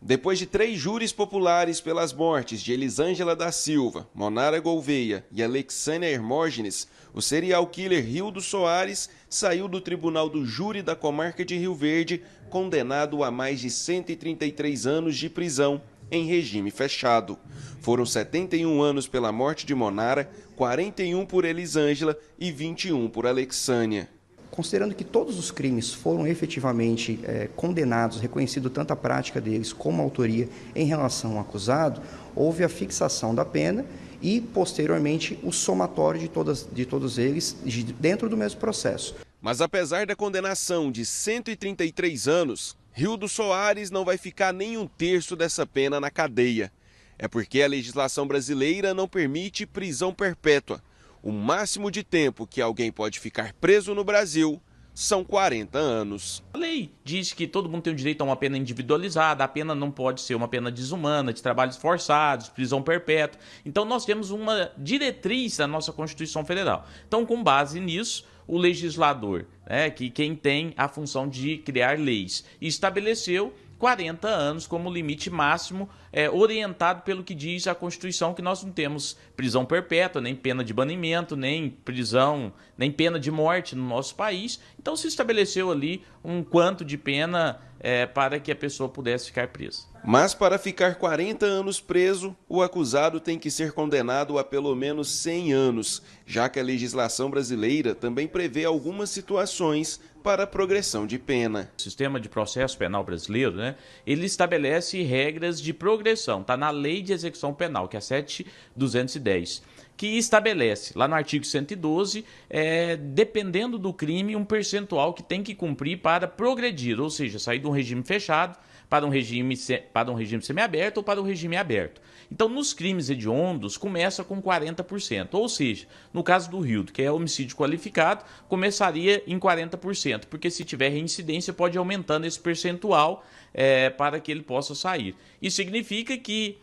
Depois de 3 júris populares pelas mortes de Elisângela da Silva, Monara Gouveia e Alexânia Hermógenes, o serial killer Rildo Soares saiu do tribunal do júri da comarca de Rio Verde, condenado a mais de 133 anos de prisão em regime fechado. Foram 71 anos pela morte de Monara, 41 por Elisângela e 21 por Alexânia. Considerando que todos os crimes foram efetivamente condenados, reconhecido tanto a prática deles como a autoria em relação ao acusado, houve a fixação da pena e, posteriormente, o somatório de todos eles dentro do mesmo processo. Mas apesar da condenação de 133 anos, Rildo Soares não vai ficar nem um terço dessa pena na cadeia. É porque a legislação brasileira não permite prisão perpétua. O máximo de tempo que alguém pode ficar preso no Brasil são 40 anos. A lei diz que todo mundo tem o direito a uma pena individualizada, a pena não pode ser uma pena desumana, de trabalhos forçados, prisão perpétua. Então nós temos uma diretriz da nossa Constituição Federal. Então, com base nisso, o legislador, que quem tem a função de criar leis, estabeleceu 40 anos como limite máximo, orientado pelo que diz a Constituição, que nós não temos prisão perpétua, nem pena de banimento, nem prisão, nem pena de morte no nosso país. Então se estabeleceu ali um quanto de pena para que a pessoa pudesse ficar presa. Mas para ficar 40 anos preso, o acusado tem que ser condenado a pelo menos 100 anos, já que a legislação brasileira também prevê algumas situações para a progressão de pena. O sistema de processo penal brasileiro, ele estabelece regras de progressão, está na Lei de Execução Penal, que é a 7.210, que estabelece, lá no artigo 112, dependendo do crime, um percentual que tem que cumprir para progredir, ou seja, sair de um regime fechado para um regime semiaberto ou para um regime aberto. Então, nos crimes hediondos, começa com 40%, ou seja, no caso do Rildo, que é homicídio qualificado, começaria em 40%, porque se tiver reincidência pode ir aumentando esse percentual para que ele possa sair. Isso significa que,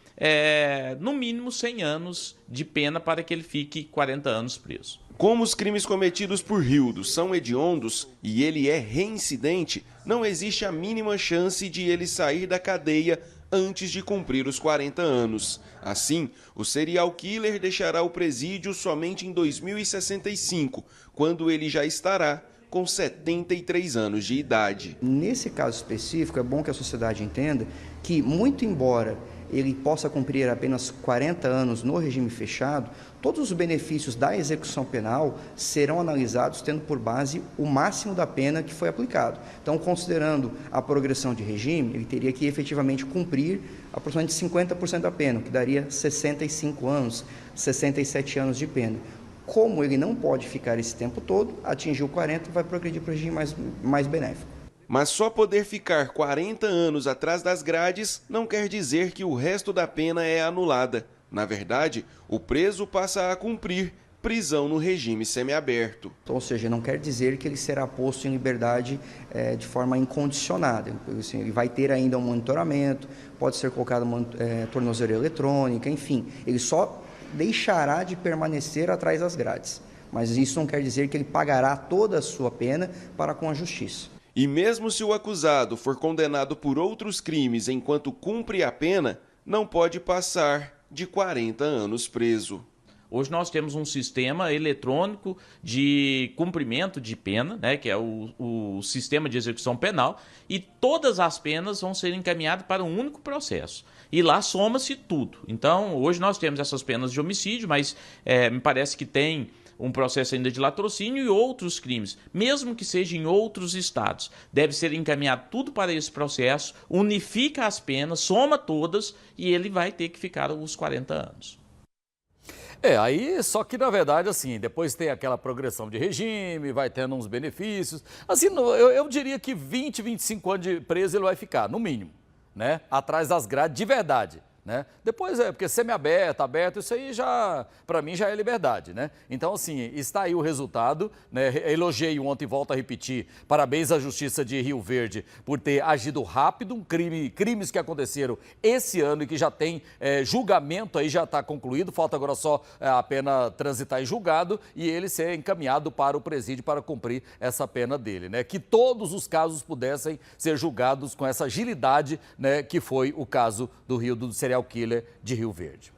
no mínimo, 100 anos de pena para que ele fique 40 anos preso. Como os crimes cometidos por Rildo são hediondos e ele é reincidente, não existe a mínima chance de ele sair da cadeia antes de cumprir os 40 anos. Assim, o serial killer deixará o presídio somente em 2065, quando ele já estará com 73 anos de idade. Nesse caso específico, é bom que a sociedade entenda que, muito embora ele possa cumprir apenas 40 anos no regime fechado, todos os benefícios da execução penal serão analisados tendo por base o máximo da pena que foi aplicado. Então, considerando a progressão de regime, ele teria que efetivamente cumprir aproximadamente 50% da pena, o que daria 65 anos, 67 anos de pena. Como ele não pode ficar esse tempo todo, atingiu 40, vai progredir para o regime mais benéfico. Mas só poder ficar 40 anos atrás das grades não quer dizer que o resto da pena é anulada. Na verdade, o preso passa a cumprir prisão no regime semiaberto. Ou seja, não quer dizer que ele será posto em liberdade de forma incondicionada. Assim, ele vai ter ainda um monitoramento, pode ser colocado uma tornozeleira eletrônica, enfim, ele só deixará de permanecer atrás das grades. Mas isso não quer dizer que ele pagará toda a sua pena para com a justiça. E mesmo se o acusado for condenado por outros crimes enquanto cumpre a pena, não pode passar de 40 anos preso. Hoje nós temos um sistema eletrônico de cumprimento de pena, que é o sistema de execução penal, e todas as penas vão ser encaminhadas para um único processo. E lá soma-se tudo. Então, hoje nós temos essas penas de homicídio, mas me parece que tem um processo ainda de latrocínio e outros crimes, mesmo que seja em outros estados. Deve ser encaminhado tudo para esse processo, unifica as penas, soma todas e ele vai ter que ficar os 40 anos. Aí, só que na verdade, assim, depois tem aquela progressão de regime, vai tendo uns benefícios. Assim, eu diria que 20, 25 anos de preso ele vai ficar, no mínimo, atrás das grades de verdade. né? Depois porque semiaberto, aberto, isso aí já, para mim, já é liberdade, né? Então, assim, está aí o resultado, né? Elogiei ontem, volto a repetir, parabéns à Justiça de Rio Verde por ter agido rápido, crimes que aconteceram esse ano e que já tem julgamento aí, já está concluído, falta agora só a pena transitar em julgado e ele ser encaminhado para o presídio para cumprir essa pena dele, né? Que todos os casos pudessem ser julgados com essa agilidade, né? Que foi o caso do serial killer de Rio Verde.